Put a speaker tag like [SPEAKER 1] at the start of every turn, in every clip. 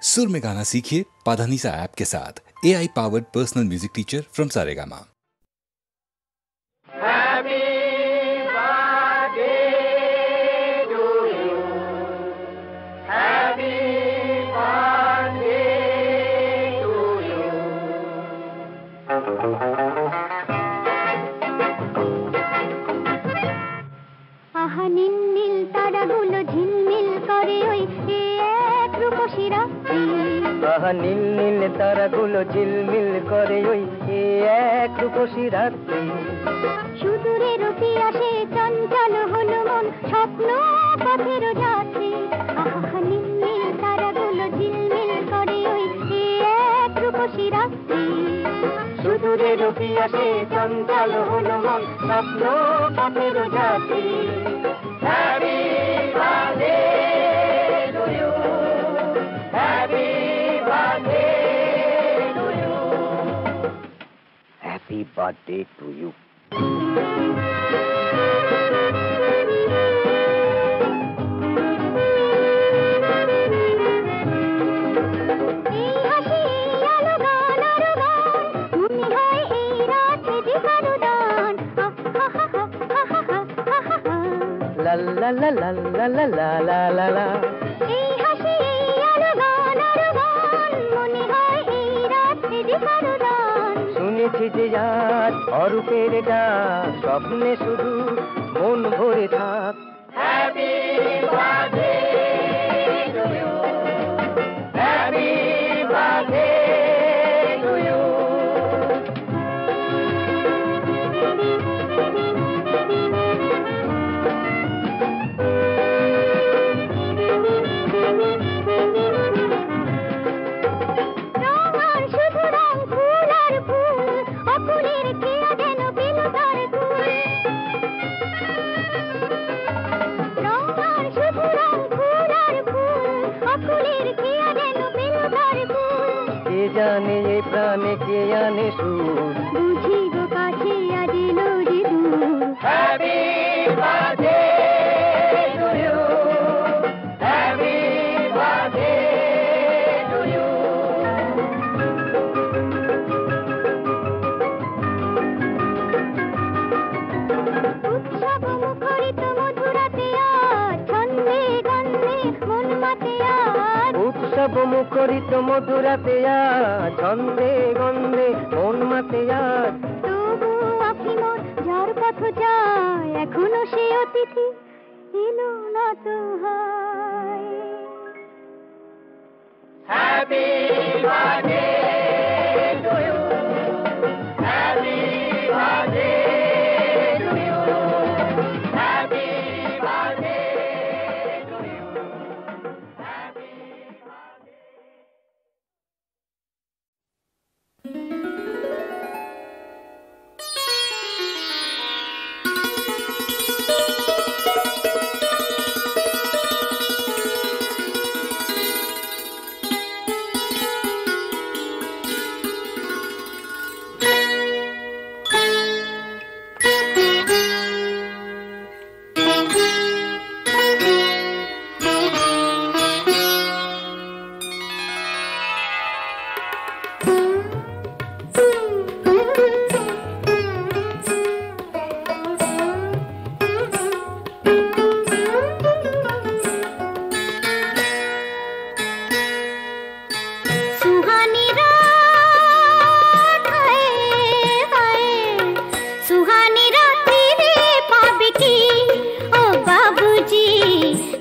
[SPEAKER 1] सुर में गाना सीखिए पाधानीसा ऐप के साथ। AI powered personal music teacher from Saregama.
[SPEAKER 2] নীল নীল তারাগুলো ঝিলমিল করে ওই এক রূপসী রাত্রি।
[SPEAKER 3] সুদূরের পিয়াসে চঞ্চল হলো মন, স্বপ্ন পথের যাত্রী। আহা নীল নীল তারাগুলো ঝিলমিল করে ওই এক রূপসী রাত্রি।
[SPEAKER 2] সুদূরের পিয়াসে চঞ্চল হলো মন, স্বপ্ন পথের যাত্রী। Happy birthday to you, happy Happy birthday to you. La la la la la la la la la la. শুনেছি যে আজ অরূপের ডাক, স্বপ্নে শুধু মন ভরে থাক। Happy birthday to you, happy birthday to you. জানে এই প্রাণে কে আনে সুর,
[SPEAKER 3] বুঝি গো কাছে আজ এলো যে দূর।
[SPEAKER 2] Happy birthday to you, happy birthday to you.
[SPEAKER 3] উৎসব মুখরিত মধুরাতে আজ ছন্দে গন্ধে মন মাতে আজ।
[SPEAKER 2] উৎসব মুখরিত মধুরাতে আজ ছন্দে গন্ধে মন মাতে আজ।
[SPEAKER 3] তবু আখি মোর যার পথ যায়, এখনো সে অতিথি এলো না তো হয়।
[SPEAKER 2] Happy birthday to you, happy birthday to you, happy birthday to you, happy birthday.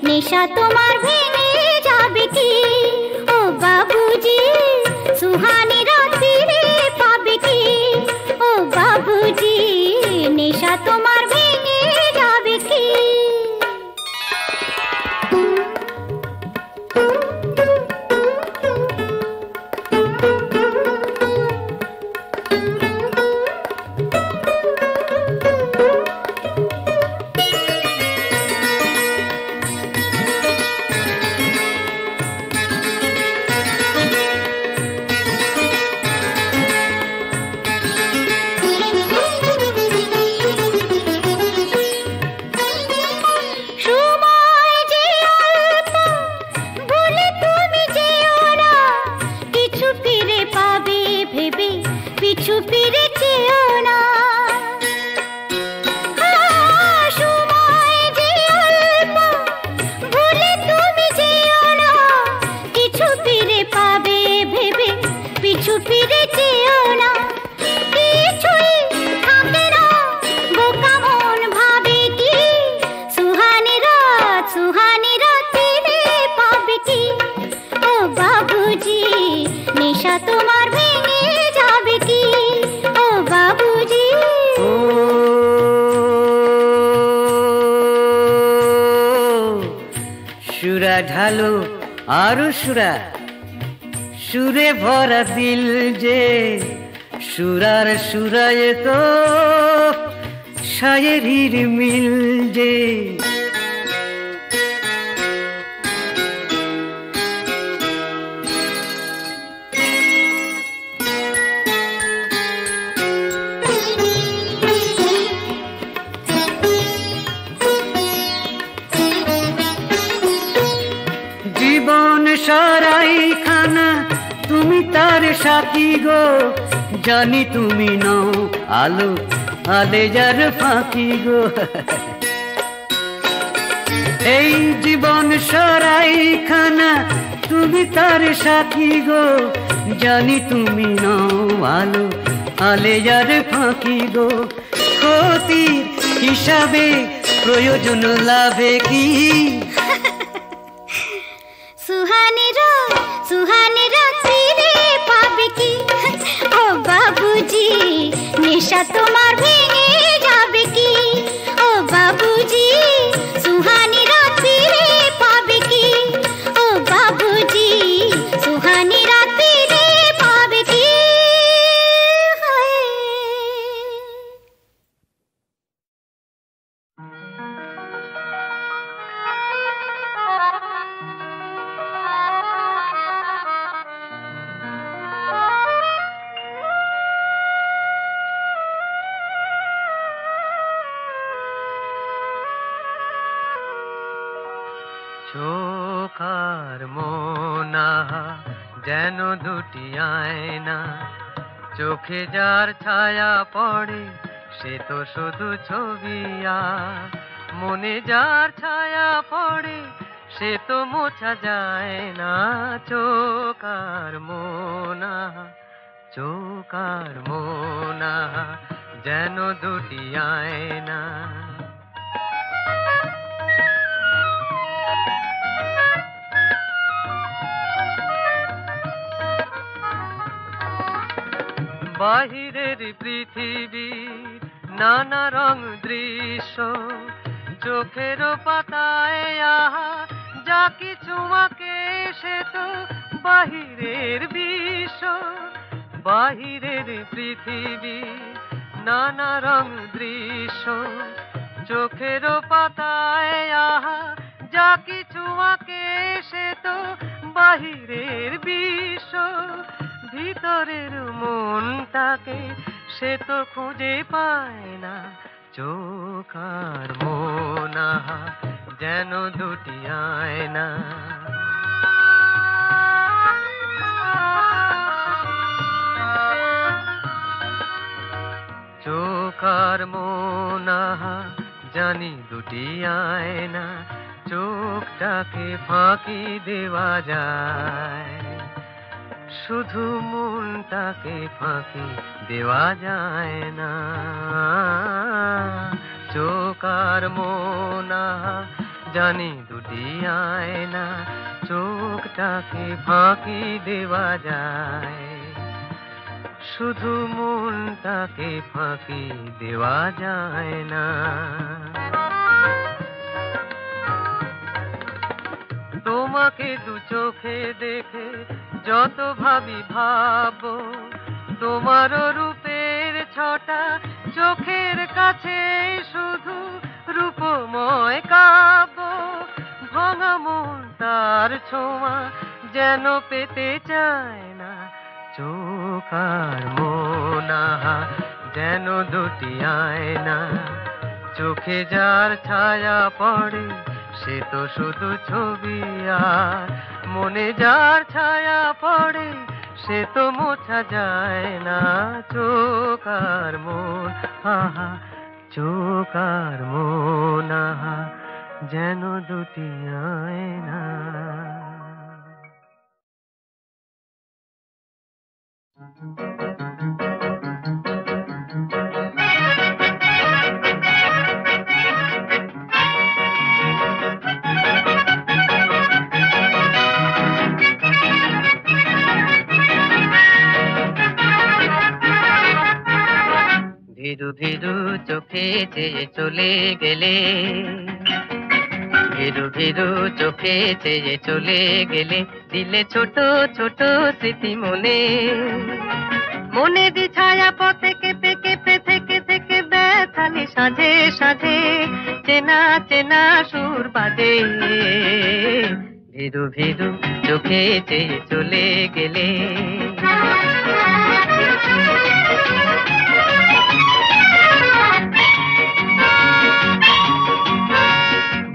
[SPEAKER 3] নেশা তোমার ভেঙে যাবে কি ও বাবুজি, সুহানি রাত্রিরে পাবে কি ও বাবুজি, নেশা তোমার ভেঙে যাবে কি। বাবুজি নেশা তোমার ভেঙে যাবে কি ও বাবুজি
[SPEAKER 2] ও সুরা ঢালো আরো সুরা সুরে ভরা দিল যে সুরার সুরায় তো শায়েরির মিল যে জীবন সারাই খানা তুমি তার সাথী গো জানি তুমি নও আলো আলে যার ফাঁকি গো এই জীবন সারাই খানা তুমি তার সাথী গো জানি তুমি নও আলো আলে যার ফাঁকি গো ক্ষতির হিসাবে প্রয়োজন লাভে কি
[SPEAKER 3] সুহানেরা ফিরে পাবে কি ও বাবুজি নেশা তোমার ভেঙে যাবে কি ও বাবুজি সুহানেরা ফিরে পাবে কি ও বাবুজি সুহানেরা ফিরে পাবে কি
[SPEAKER 2] চোখার মোনা যেন দুটি আয়না চোখে যার ছায়া পড়ে সে তো শুধু ছবি আর মনে যার ছায়া পড়ে সে তো মোছা যায় না চোখার মোনা যেন দুটি আয়না বাহিরের পৃথিবীর নানা রং দৃশ্য চোখের পাতায় আহা যা কিছু আঁকে সে তো বাহিরের বিশ্ব বাহিরের পৃথিবী নানা রং দৃশ্য চোখের পাতায় আহা যা কিছু আঁকে সে তো বাহিরের বিশ্ব ভিতরের মনটাকে সে তো খুঁজে পায় না চোখার মোনা যেন দুটি আয়না চোখার মোনা জানি দুটি আয়না চোখটাকে ফাঁকি দেওয়া যায় শুধু মনটাকে ফাঁকি দেওয়া যায় না চোখার মোনা জানি দুটি আয়না চোখটাকে ফাঁকি দেওয়া যায় শুধু মনটাকে ফাঁকি দেওয়া যায় না তোমাকে দু চোখে দেখে যত ভাবি ভাবো তোমার রূপের ছটা চোখের কাছে শুধু রূপময় কাব্য ভাঙা মন তার ছোঁয়া যেন পেতে চায় না চোখার মোনা যেন দুটি আয়না চোখে যার ছায়া পড়ে সে তো শুধু ছবি আর মনে যার ছায়া পড়ে সে তো মোছা যায় না চোখার মন চোখার মোনা যেন দুটি আয়না
[SPEAKER 4] ভিরু চোখে চেয়ে চলে গেলে, ভিরু ভিরু চোখে চেয়ে চলে গেলে, দিলে ছোট ছোট স্মৃতি মনে, মনে দি ছায়া পথে কেঁপে কেঁপে থেকে থেকে ব্যথালি সাজে সাজে, চেনা চেনা সুর বাজে। ভিরু ভিরু চোখে চেয়ে চলে গেলে।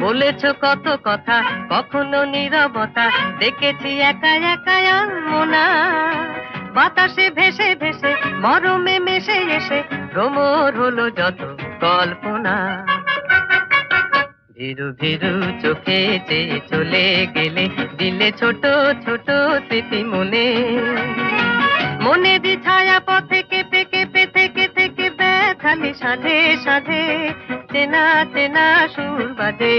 [SPEAKER 4] বলেছ কত কথা, কখনো নীরবতা, দেখেছি একা একা আনমনা, বাতাসে ভেসে ভেসে মরমে মেশে এসে ভ্রমর হলো যত কল্পনা। ভিরু ভিরু চোখে চেয়ে চলে গেলে, দিলে ছোট ছোট স্মৃতি মনে, মনে দি ছায়া পথে কেঁপে কেঁপে থেকে থেকে ব্যথালি সাজে সাজে, চেনা চেনা সুর বাজে।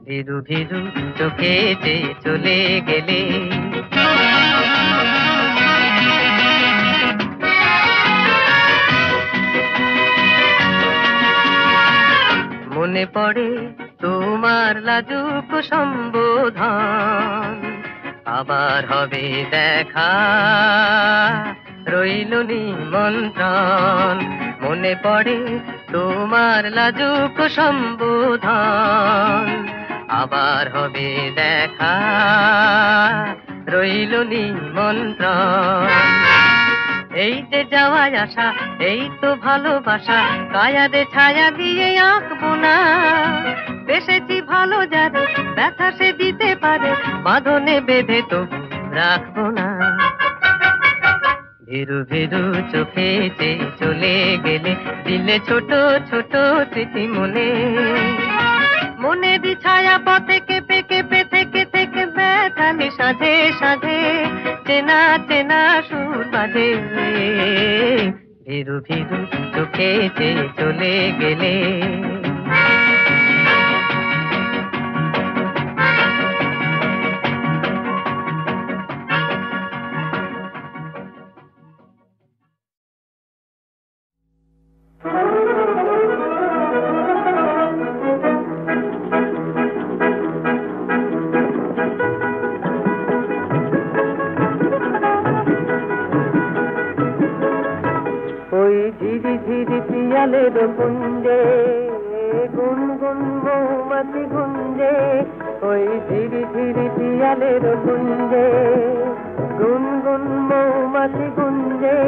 [SPEAKER 4] ভিরু ভিরু চোখে চেয়ে চলে গেলে। মনে পড়ে তোমার লাজুক সম্বোধন, আবার হবে দেখা রইল নিমন্ত্রণ। মনে পড়ে তোমার লাজুক সম্বোধন, আবার হবে দেখা রইল নিমন্ত্রণ। এই যে যাওয়ায় আসা, এই তো ভালোবাসা, কায়াদে ছায়া দিয়ে আঁকবো না, বেসেছি ভালো যারে ব্যথা সে দিতে পারে, বাঁধনে বেঁধে তবু রাখবো না। ভিরু ভিরু চোখে চেয়ে চলে গেলে, দিলে ছোট ছোট স্মৃতি মনে, মনে দি ছায়া পথে কেঁপে কেঁপে থেকে থেকে ব্যথালি সাজে সাজে, চেনা চেনা সুর বাজে। ভিরু ভিরু চোখে চেয়ে চলে গেলে।
[SPEAKER 2] পিয়ালের গুঞ্জে গুনগুন মৌমাছি গুঞ্জে, ওই ঝিরি ঝিরি পিয়ালের গুঞ্জে গুনগুন মৌমাছি গুঞ্জে।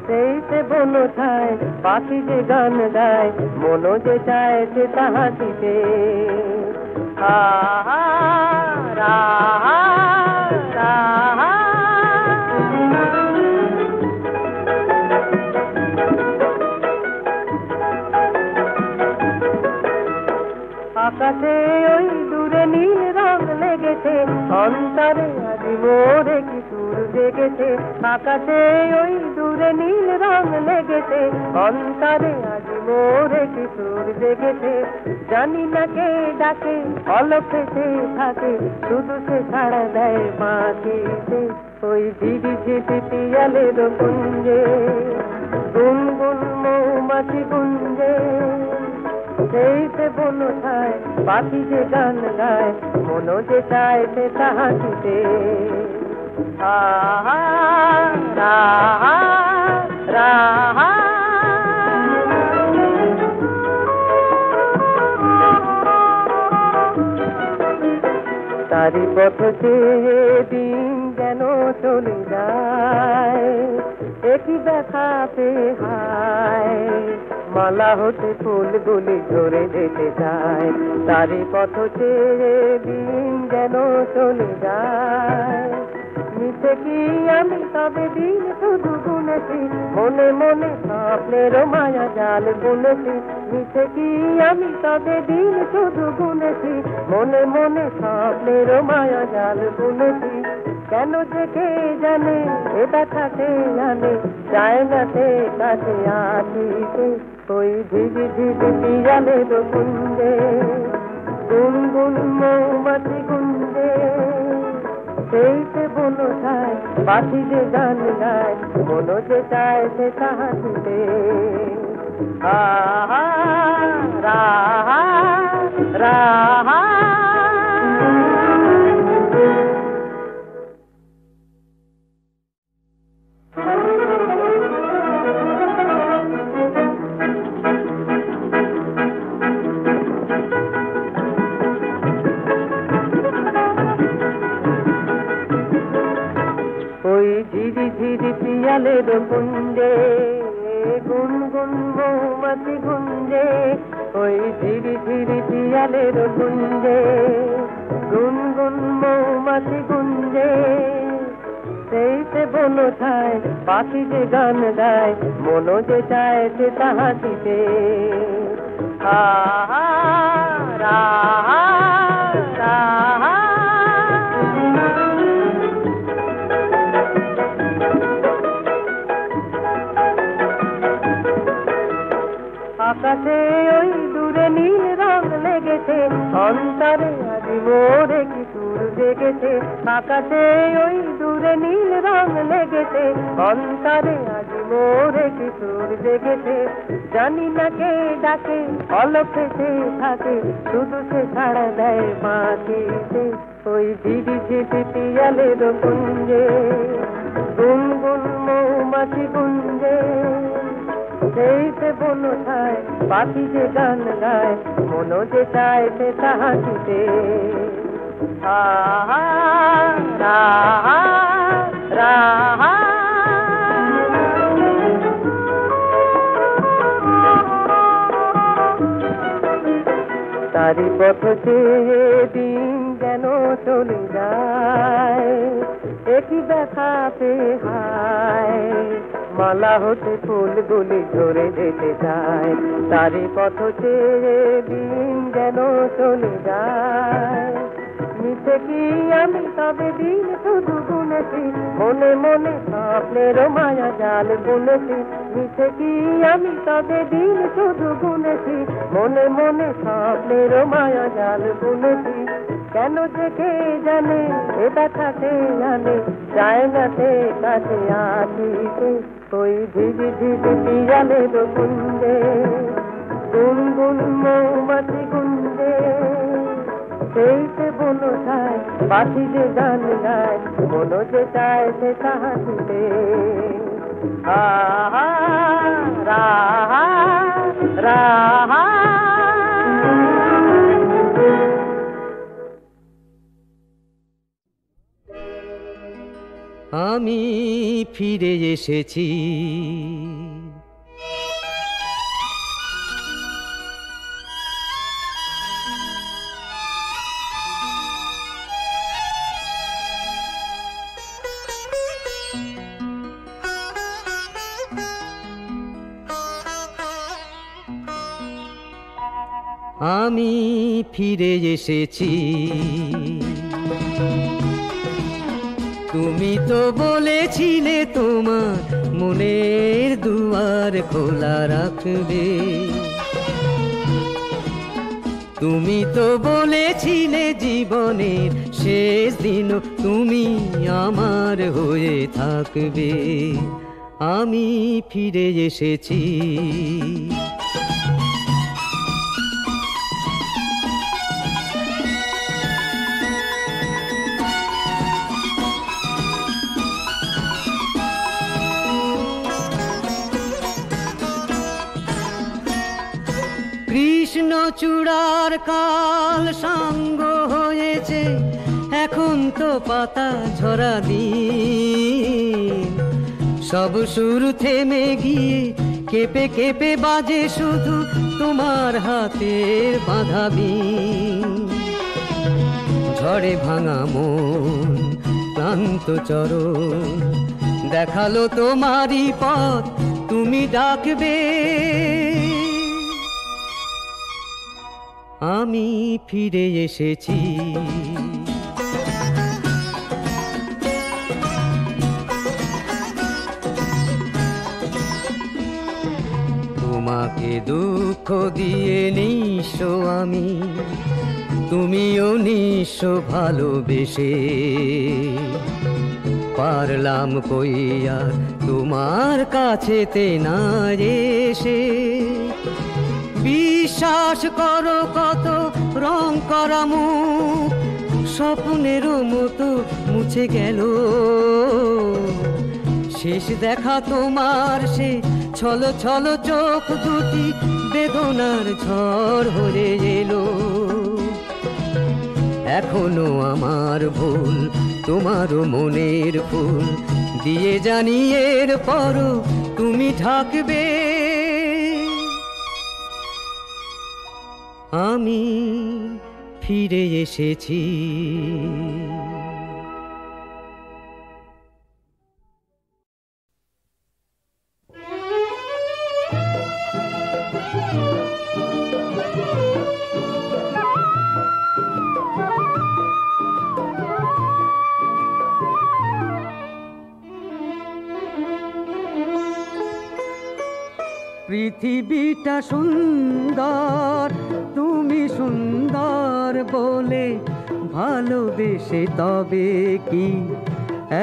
[SPEAKER 2] সেই সে বনো ছায় পাখি যে গান গায়, মনো যে চায় সে তাহাটিতে। আহা রাহা রাহা আকাশে ওই দূরে নীল রং লেগেছে, অন্তরে আজি মোরে কি সুর জেগেছে। আকাশে ওই দূরে নীল রং লেগেছে, অন্তরে আজি মোরে কি সুর জেগেছে। জানি না কে ডাকে অলক্ষে সে থাকে, শুধু সে ছাড়া দেয় পাখিতে। ওই ঝিরি ঝিরি পিয়ালের গুঞ্জে গুনগুন মৌমাছি গুঞ্জে। সেই সে বনো ছায় পাখি যে গান গায়, মনো যে চায় সে তাহাটিতে। আহা রাহা রাহা তারি পথ চেয়ে দিন যেন চলে যায়, একই দেখাতে হায় মালা হতে ফুলগুলি ঝরে যেতে চায়। তারি পথ চেয়ে দিন যেন চলে যায়, মিছে কি আমি তবে দিন শুধু গুনেছি, মনে মনে স্বপ্নের মায়া জাল বুনেছি। মিছে কি আমি তবে দিন শুধু গুনেছি, মনে মনে স্বপ্নের মায়া জাল বুনেছি। কেন যে কে জানে এ ব্যথাতে জানে, চায় না সে কাছে আসিতে। ওই ঝিঝি ঝিঝি পিয়ালের গুঞ্জে গুনগুন মৌমাছি গুঞ্জে, সেই সে বনো চায় পাখি যে গান গায় মন যে চায় সে তাহাতে আহা রাহা রাহা ওই ঝিরি ঝিরি পিয়ালের কুঞ্জে গুনগুন মৌমাছি গুঞ্জে ওই ঝিরি ঝিরি পিয়ালের কুঞ্জে গুনগুন মৌমাছি গুঞ্জে সেই সে বনো ছায় পাখি যে গান গায় মন যে চায় সে তাহাতে আহা রাহা রাহা আকাশে ওই দূরে নীল রং লেগেছে অন্তরে আজ মোরে কি সুর জেগেছে আকাশে ওই দূরে নীল রং লেগেছে অন্তরে আজ মোরে কি সুর জেগেছে জানি না কে ডাকে অলক্ষে সে থাকে শুধু সে ছাড়া দেয় পাখিতে ওই ঝিরি ঝিরি পিয়ালের কুঞ্জে গুনগুন মৌমাছি গুঞ্জে সেই সে বনো ছায় পাখি যে গান গায় মন যে চায় সে তাহাতে আহা রাহা রাহা তারি পথ চেয়ে দিন যেন চলে যায় একই দেখাতে হায় মালা হতে ফুলগুলি ঝরে যেতে চায় তারি পথ চেয়ে দিন যেন চলে যায় মিছে কি আমি তবে দিন শুধু গুনেছি মনে মনে স্বপ্নের মায়া জাল বুনেছি মিছে কি আমি তবে দিন শুধু গুনেছি মনে মনে স্বপ্নের মায়া জাল বুনেছি কেন যে কে জানে এ ব্যথাতে জানে যায় না সে কাছে আসিতে ওই ঝিঝি ঝিঝি পিয়ালের কুঞ্জে গুনগুন মৌমাছি গুঞ্জে সেই সে বনো চায় পাখি যে গান গায় মন যে চায় সে তাহাতে আহা রাহা রাহা
[SPEAKER 5] আমি ফিরে এসেছি আমি ফিরে এসেছি তুমি তো বলেছিলে তোমার মনের দুয়ার খোলা রাখবে তুমি তো বলেছিলে জীবনের শেষ দিন তুমি আমার হয়ে থাকবে আমি ফিরে এসেছি কৃষ্ণ চূড়ার কাল সাঙ্গ হয়েছে এখন তো পাতা ঝরা দিন সব সুর থেমে গিয়ে কেঁপে কেঁপে বাজে শুধু তোমার হাতের বাঁধা বিন ঝড়ে ভাঙা মন ক্লান্ত চরণ দেখালো তোমারই পথ তুমি ডাকবে আমি ফিরে এসেছি তোমাকে দুঃখ দিয়ে নিঃস্ব আমি তুমিও নিঃস্ব ভালোবেসে পারলাম কই আর তোমার কাছেতে না এসে। বিশ্বাস করো কত রং করা মুখ স্বপ্নেরও মতো মুছে গেল। শেষ দেখা তোমার সে ছলো ছলো চোখ দুটি বেদনার ঝড় হয়ে এলো। এখনো আমার ভুল তোমারও মনের ফুল দিয়ে জানি এর পরও তুমি ঢাকবে। আমি ফিরে এসেছি। পৃথিবীটা সুন্দর তুমি সুন্দর বলে ভালোবেসে তবে কি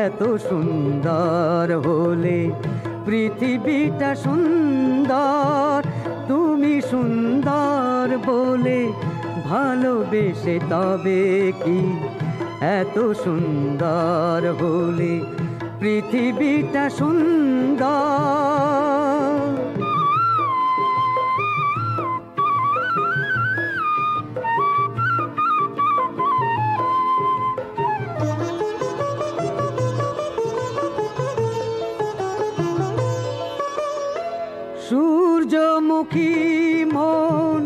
[SPEAKER 5] এত সুন্দর হলে। পৃথিবীটা সুন্দর তুমি সুন্দর বলে ভালোবেসে তবে কি এত সুন্দর হলে। পৃথিবীটা সুন্দর। সূর্যমুখী মন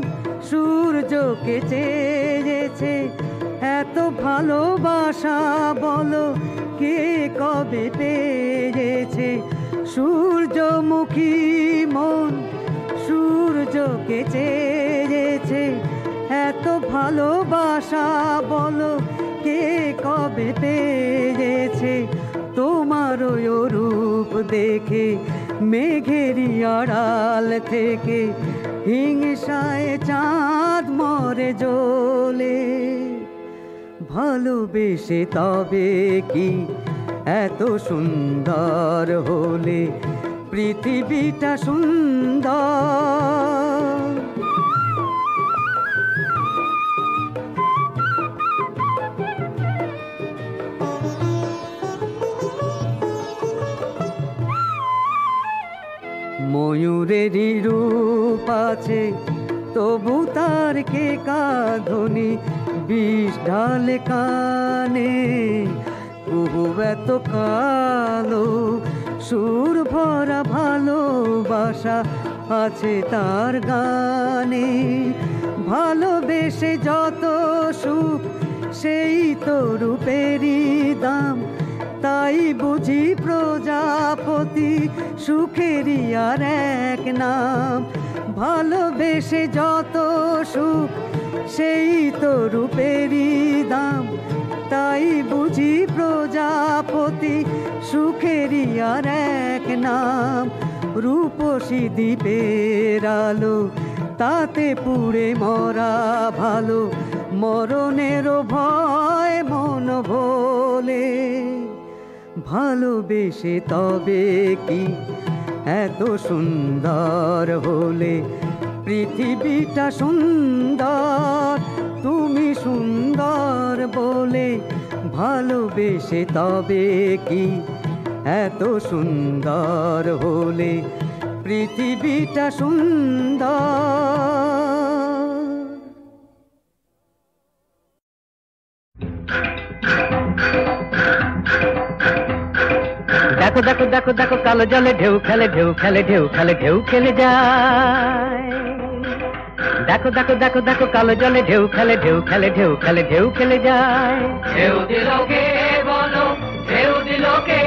[SPEAKER 5] সূর্যকে চেয়েছে এত ভালোবাসা বলো কে কবে পেয়েছে। সূর্যমুখী মন সূর্যকে চেয়েছে এত ভালোবাসা বলো কে কবে পেয়েছে। তোমার ওই রূপ দেখে মেঘেরই আড়াল থেকে হিংসায় চাঁদ মরে জ্বলে। ভালোবেসে তবে কি এত সুন্দর হলে। পৃথিবীটা সুন্দর। ময়ূরেরই রূপ আছে তবু তার কে কাঁধনি বিষ ঢালে কানে। কুহু এত কালো সুর ভরা ভালোবাসা আছে তার গানে। ভালোবেসে যত সুখ সেই তো রূপেরই দাম। তাই বুঝি প্রজাপতি সুখেরই আর এক নাম। ভালোবেসে যত সুখ সেই তো রূপেরই দাম। তাই বুঝি প্রজাপতি সুখেরই আর এক নাম। রূপসী দ্বীপের আলো তাতে পুড়ে মরা ভালো। মরণেরও ভয় মন ভোলে। ভালোবেসে তবে কি এত সুন্দর হলে। পৃথিবীটা সুন্দর তুমি সুন্দর বলে ভালোবেসে তবে কি এত সুন্দর হলে। পৃথিবীটা সুন্দর।
[SPEAKER 2] দেখো দেখো দেখো দেখো কালো জলে ঢেউ খেলে ঢেউ খেলে ঢেউ খেলে ঢেউ খেলে যায়। দেখো দেখো দেখো দেখো কালো জলে ঢেউ খেলে ঢেউ খেলে ঢেউ খেলে ঢেউ খেলে যায়। ঢেউ দিল কে বলো ঢেউ দিল কে।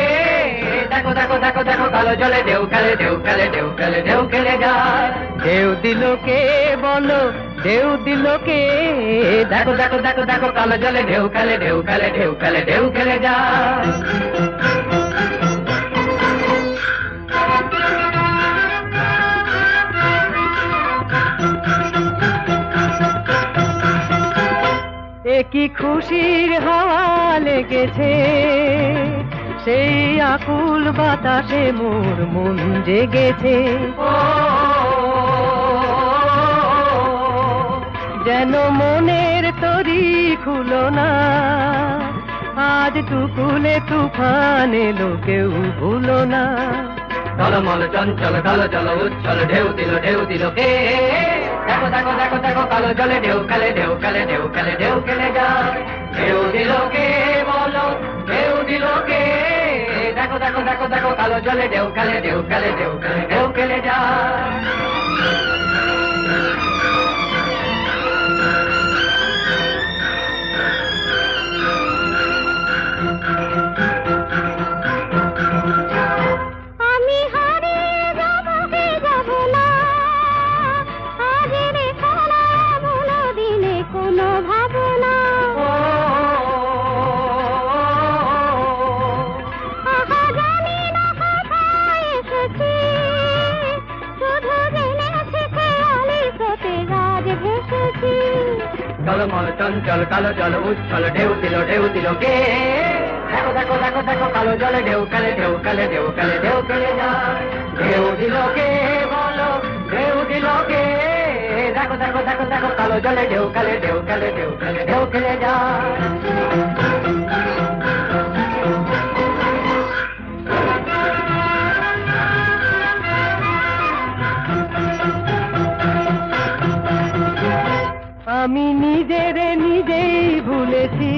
[SPEAKER 2] দেখো দেখো দেখো দেখো কালো জলে ঢেউ খেলে ঢেউ খেলে ঢেউ খেলে ঢেউ খেলে যায়। ঢেউ দিল কে বলো ঢেউ দিল কে। দেখো দেখো দেখো দেখো কালো জলে ঢেউ খেলে ঢেউ খেলে ঢেউ খেলে ঢেউ খেলে যায়। কি খুশির হাওয়া লেগেছে
[SPEAKER 5] সেই আকুল বাতাসে মোর মন জেগেছে, যেন মনের তরি খুলো না, আজ দুকুলে তুফান এলো কেউ ভুলো না।
[SPEAKER 2] টলমল চঞ্চল কালো জল উচ্ছল ঢেউ দিল কে, দেখো দেখো দেখো দেখো কালো জলে ঢেউ খেলে ঢেউ খেলে ঢেউ খেলে ঢেউ খেলে যায়, ঢেউ দিল কে বলো, ঢেউ দিল কে, দেখো দেখো দেখো দেখো কালো জলে ঢেউ খেলে ঢেউ খেলে ঢেউ খেলে ঢেউ খেলে যায়। টলমল চঞ্চল কালো জল উচ্ছল ঢেউ দিল কে, দেখো দেখো দেখো দেখো কালো জলে ঢেউ খেলে ঢেউ খেলে ঢেউ খেলে ঢেউ খেলে যায়, ঢেউ দিল কে বলো, ঢেউ দিল কে, দেখো দেখো দেখো দেখো কালো জলে ঢেউ খেলে ঢেউ খেলে ঢেউ খেলে ঢেউ খেলে যায়।
[SPEAKER 5] আমি নিজেই ভুলেছি,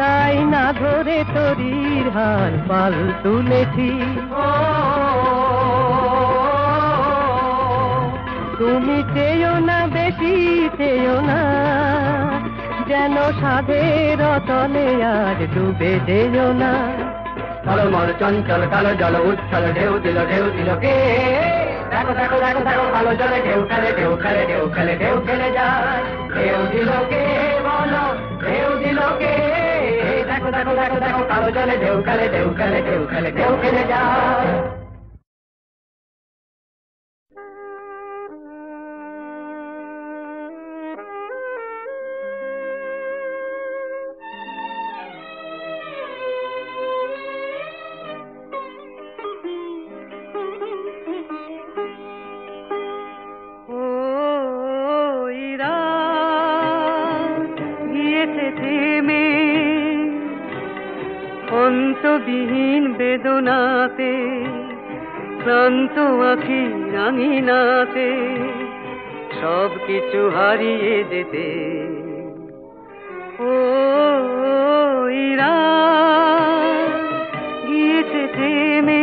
[SPEAKER 5] তাই না ধরে তরির হাল পাল তুলেছি। তুমি চেয়েও না বেশি চেয়েও না, যেন সাধের তলে আর ডুবে যেও না।
[SPEAKER 2] টলমল চঞ্চল কালো জল উচ্ছল ঢেউ দিল কে, দেখো দেখো দেখো দেখো কালো জলে ঢেউ খেলে ঢেউ খেলে ঢেউ খেলে ঢেউ খেলে যায়, ঢেউ দিল কে বলো, ঢেউ দিল কে, দেখো দেখো দেখো দেখো কালো জলে ঢেউ খেলে ঢেউ খেলে ঢেউ খেলে ঢেউ খেলে যায়।
[SPEAKER 5] অন্তবিহীন বেদনাতে ক্লান্ত আখি রাঙিনাতে সব কিছু হারিয়ে যেতে, ও ইরা গিয়েছে থেমে।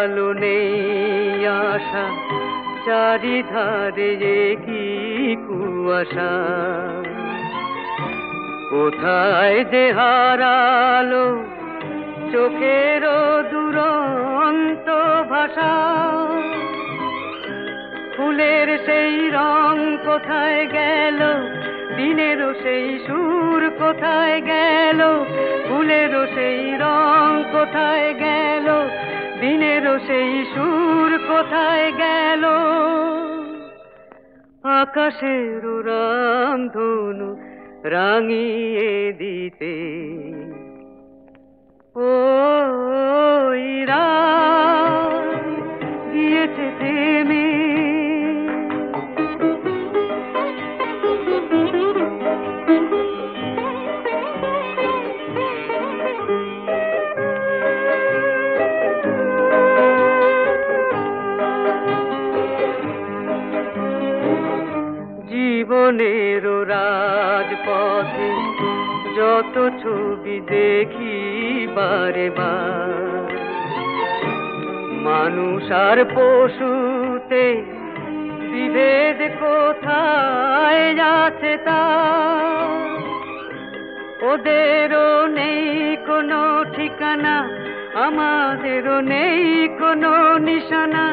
[SPEAKER 5] আলো নেই আশা, চারিধারে কি কুয়াশা, কোথায় যে হারালো চোখেরও দুরন্ত ভাষা, ফুলের সেই রং কোথায় গেল, দিনেরও সেই সুর কোথায় গেল, ফুলেরও সেই রং কোথায় গেল, দিনেরও সেই সুর কোথায় গেল, আকাশের রামধনু রাঙিয়ে দিতে, ও রাত গিয়েছে থেমে। জীবনের রাজপথে যত ছবি দেখি বারে বার, মানুষ আর পশুতে বিভেদ কোথায় আছে তা, ওদেরও নেই কোনো ঠিকানা, আমাদেরও নেই কোনো নিশানা,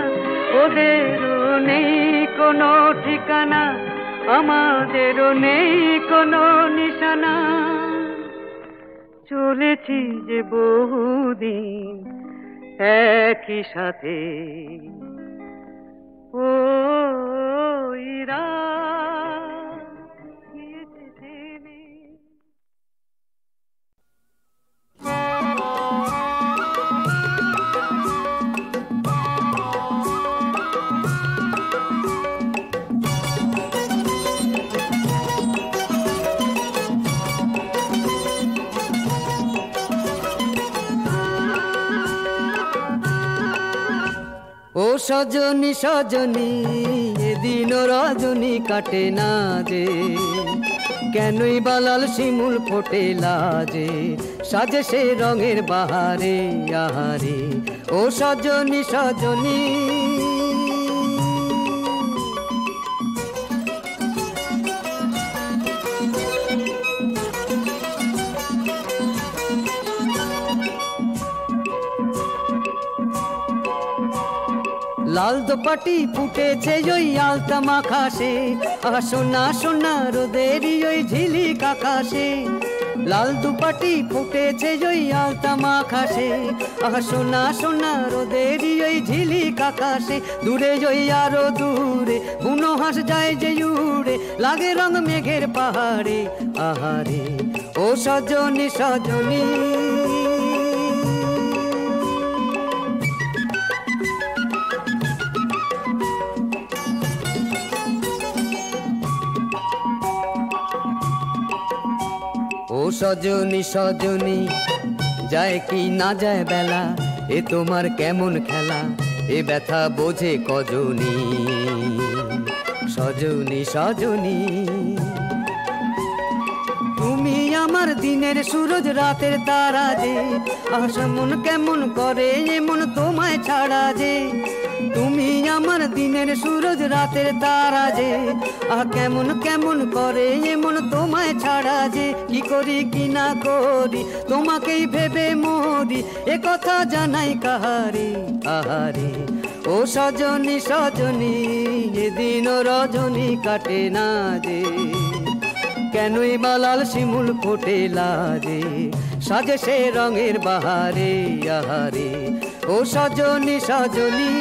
[SPEAKER 5] ওদেরও নেই কোনো ঠিকানা, আমাদেরও নেই কোনো নিশানা। চলেছি যে বহুদিন একই সাথে, ওই রাত গিয়েছে জেনে। ও সজনী সজনী এদিন রজনী কাটে না যে, কেনই বালাল শিমুল ফোটে লাজে, সাজে সে রঙের বাহারে আহারে। ও সজনী সজনী লাল দোপাটি ফুটেছে ওই আলতা মাখাসে, সোনা সোনা রোদেরই ওই ঝিলিক আকাশে। লাল দুপাটি ফুটেছে ওই আলতা মাখাসে, সোনা সোনা রোদেরই ওই ঝিলিক আকাশে। দূরে ওই আরো দূরে বুনো হাঁস যায় যে উড়ে, লাগে রং মেঘের পাহাড়ে আহারে। ও সজনী সজনী ও সজনী সজনী যায় কি না যায় বেলা, এ তোমার কেমন খেলা, এ ব্যথা বোঝে কজনী। সজনী সজনী তুমি আমার দিনের সূরজ রাতের তারা যে, মন কেমন করে এমন তোমায় ছাড়া যে। তুমি আমার দিনের সূরজ রাতের তারা যে, কেমন কেমন করে এমন তোমায় ছাড়া যে। কি করি কি না করি তোমাকেই ভেবে মরি, এ কথা জানাই কাহারে আহারে। ও সজনী সজনী এদিন রজনী কাটে না যে, কেনই বালাল শিমুল ফোটে লাজে, সাজে সে রঙের বাহারে আহারে। ও সজনী সজনী